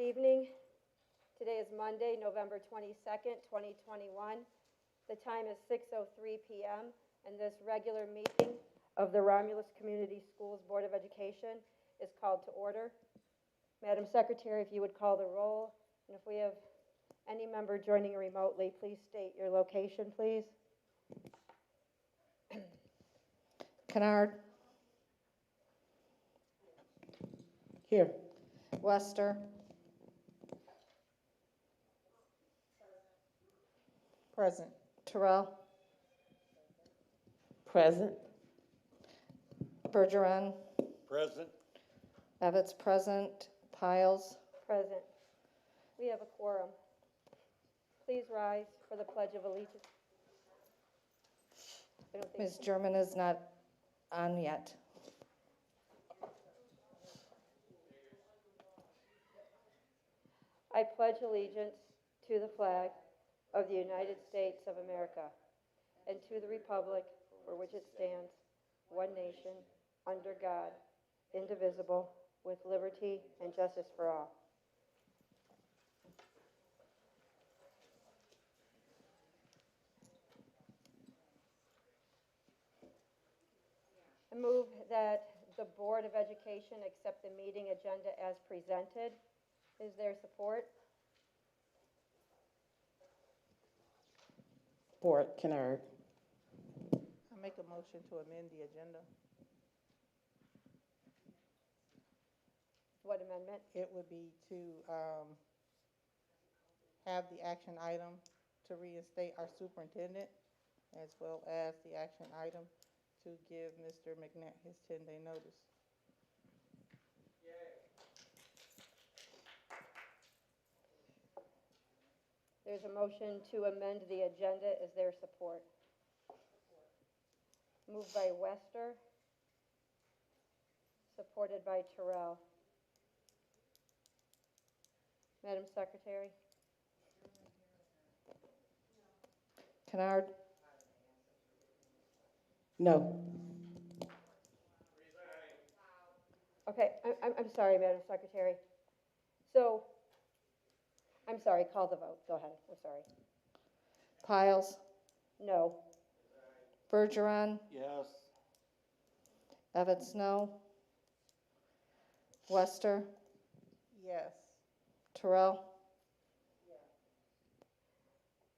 evening. Today is Monday, November 22nd, 2021. The time is 6:03 p.m. and this regular meeting of the Romulus Community Schools Board of Education is called to order. Madam Secretary, if you would call the roll, and if we have any member joining remotely, please state your location, please. Kennard. Here. Wester. Present. Terrell. Present. Bergeron. Present. Evetts present. Piles. Present. We have a quorum. Please rise for the Pledge of Allegiance. Ms. German is not on yet. I pledge allegiance to the flag of the United States of America and to the republic for which it stands, one nation, under God, indivisible, with liberty and justice for all. I move that the Board of Education accept the meeting agenda as presented. Is there support? Board, Kennard. I make a motion to amend the agenda. What amendment? It would be to have the action item to reinstate our superintendent, as well as the action item to give Mr. McNatt his 10-day notice. There's a motion to amend the agenda. Is there support? Moved by Wester, supported by Terrell. Madam Secretary? Kennard. No. Okay, I'm sorry, Madam Secretary. So, I'm sorry, call the vote. Go ahead, I'm sorry. Piles. No. Bergeron. Yes. Evetts no. Wester. Yes. Terrell.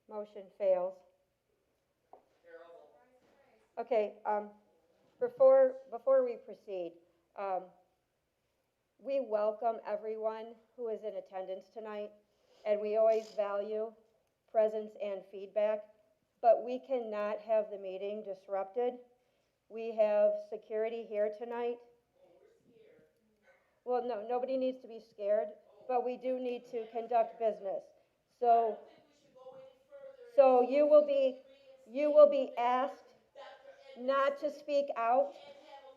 Motion fails. Okay, before we proceed, we welcome everyone who is in attendance tonight, and we always value presence and feedback, but we cannot have the meeting disrupted. We have security here tonight. Well, no, nobody needs to be scared, but we do need to conduct business. So you will be asked not to speak out,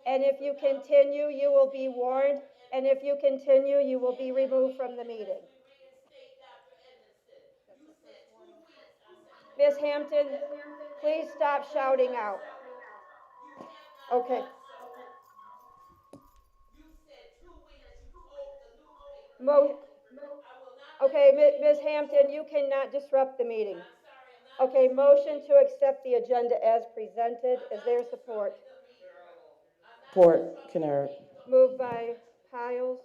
and if you continue, you will be warned, and if you continue, you will be removed from the meeting. Ms. Hampton, please stop shouting out. Okay. Okay, Ms. Hampton, you cannot disrupt the meeting. Okay, motion to accept the agenda as presented. Is there support? Board, Kennard. Moved by Piles,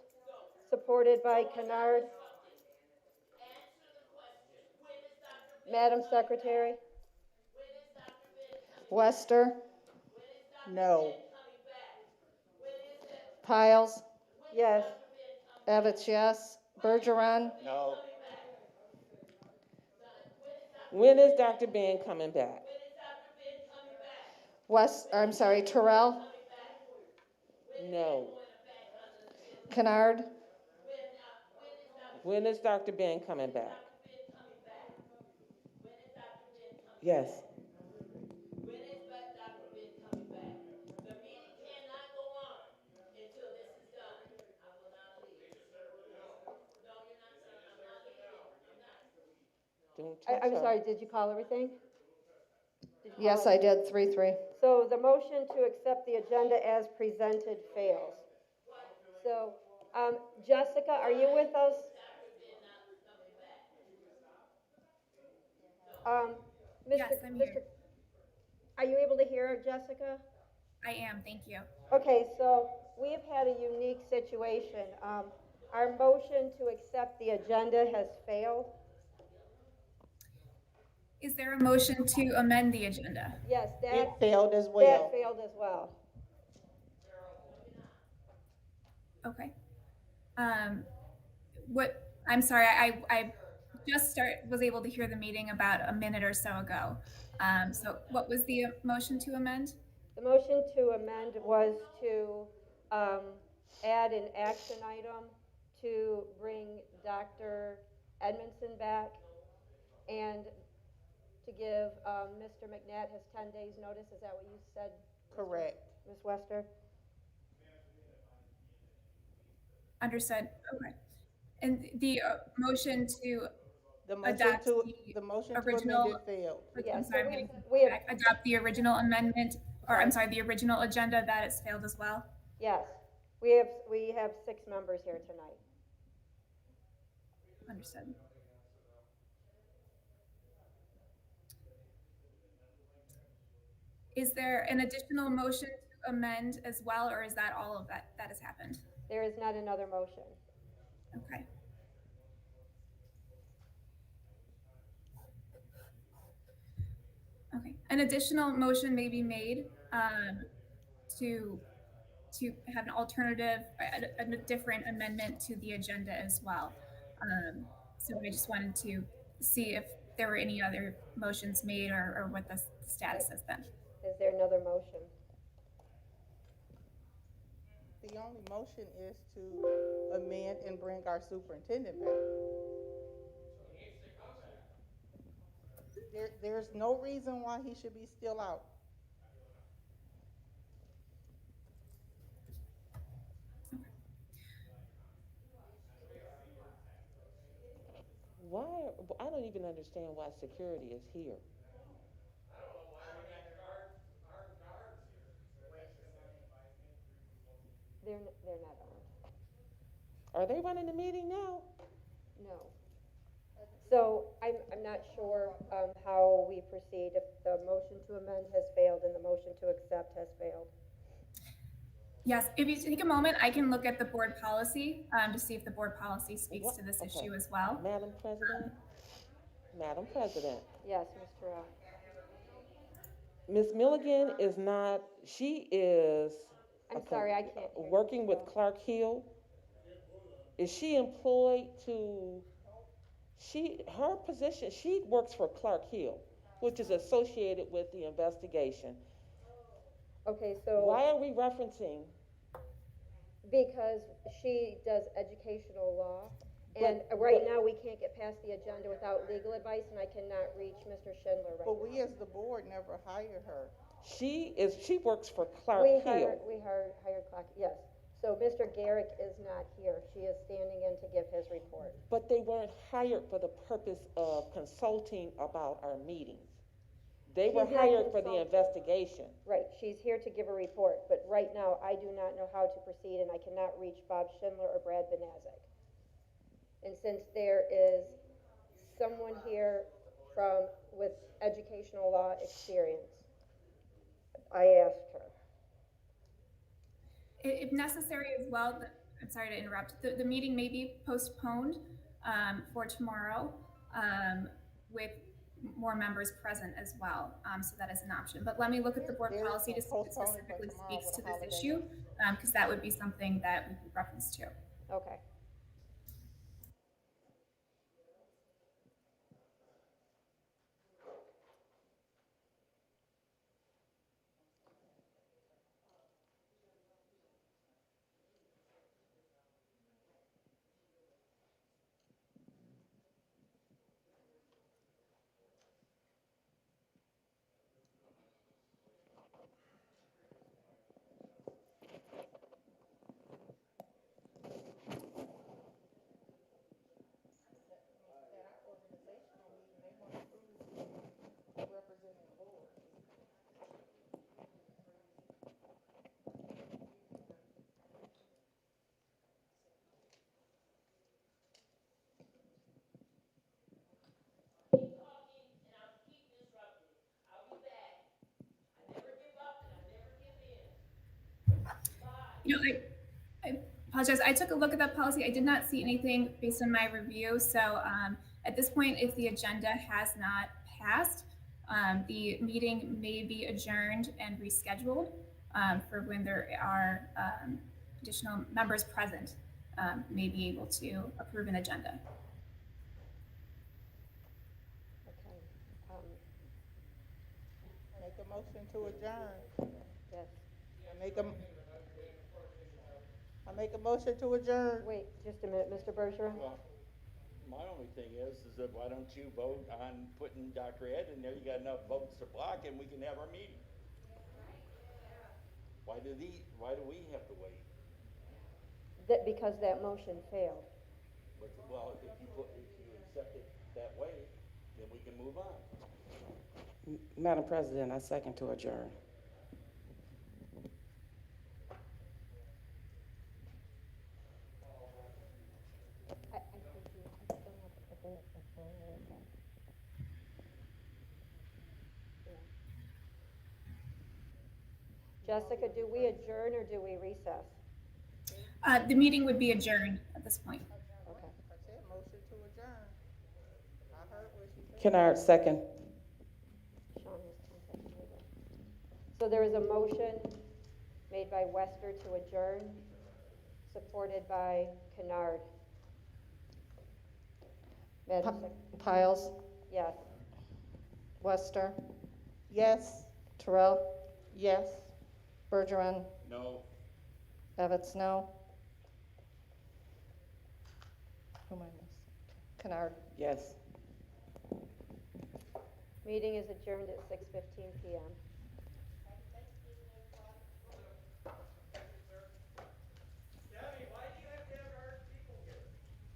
supported by Kennard. Madam Secretary? Wester. No. Piles. Yes. Evetts yes. Bergeron. No. When is Dr. Ben coming back? Terrell. No. Kennard. When is Dr. Ben coming back? Yes. When is Dr. Ben coming back? The meeting cannot go on until this is done. I will not leave. No, you're not, I'm not leaving. I'm not. Don't touch I'm her. sorry, did you call everything? Yes, I did. 3-3. So the motion to accept the agenda as presented fails. So, Jessica, are you with us? Mr. Yes, I'm here. Are you able to hear Jessica? I am, thank you. Okay, so we've had a unique situation. Our motion to accept the agenda has failed. Is there a motion to amend the agenda? Yes, It that failed as well. failed as well. Okay. I'm sorry, I just was able to hear the meeting about a minute or so ago. So what was the motion to amend? The motion to amend was to add an action item to bring Dr. Edmondson back and to give Mr. McNatt his 10 days notice. Is that what you said? Correct. Ms. Wester? Understood, okay. And the motion to The motion adopt to, the the motion to original- amend it failed. Yeah, I'm so sorry, I'm getting we have, back. Adopt the original amendment, or I'm sorry, the original agenda that has failed as well? yes, we have 6 members here tonight. Understood. Is there an additional motion to amend as well, or is that all of that has happened? There is not another motion. Okay. Okay, an additional motion may be made to have an alternative, a different amendment to the agenda as well. So I just wanted to see if there were any other motions made or what the status has been. Is there another motion? The only motion is to amend and bring our superintendent back. There's no reason why he should be still out. Why, I don't even understand why security is here. They're not on. Are they running the meeting now? No. So I'm not sure how we proceed if the motion to amend has failed and the motion to accept has failed. Yes, if you take a moment, I can look at the board policy to see if the board policy speaks What? to this Okay. issue as well. Madam President? Madam President, Yes, Ms. Terrell. Ms. Milligan is not, she is. I'm sorry, I can't hear you. Working with Clark Hill. Is she employed to, her position, she works for Clark Hill, which is associated with the investigation. Okay, so. Why are we referencing? Because she does educational law, and But- right now, we can't get past the agenda without legal advice, and I cannot reach Mr. Schindler right now. But we as the board never hired her. She works for Clark We Hill. hired Clark, yes. So Mr. Garrick is not here. She is standing in to give his report. But they weren't hired for the purpose of consulting about our meetings. They were She's not hired for the consulting. investigation. Right, she's here to give a report, but right now, I do not know how to proceed, and I cannot reach Bob Schindler or Brad Benazik. And since there is someone here with educational law experience, I asked her. If necessary as well, I'm sorry to interrupt, the meeting may be postponed for tomorrow with more members present as well, so that is an option. But let me look at the board There is policy to see if it postponement for specifically tomorrow speaks with to a this holiday. issue, because that would be something that we could reference to. Okay. I apologize. I took a look at that policy. I did not see anything based on my review. So at this point, if the agenda has not passed, the meeting may be adjourned and rescheduled for when there are additional members present, may be able to approve an agenda. Okay. Make a motion to adjourn. Yes. I make a motion to adjourn. Wait, just a minute, Mr. Bergeron? Well, my only thing is that why don't you vote on putting Dr. Ed in there? You got enough votes to block and we can have our meeting. Why do we have to wait? Because that motion failed. But, well, if you accept it that way, then we can move on. Madam President, I second to adjourn. I think you still have to put it before the Jessica, do we adjourn or do we recess? The meeting would be adjourned at this point. Okay. I said motion to adjourn. I heard what she said. Kennard, second. Sean was contacting me then. So there is a motion made by Wester to adjourn, supported by Kennard. Madam Sec- Piles, Yes. Wester, Yes. Terrell, Yes. Bergeron, No. Evans, no. Who am I missing? Kennard. Yes. Meeting is adjourned at 6:15 PM.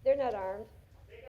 They're not armed.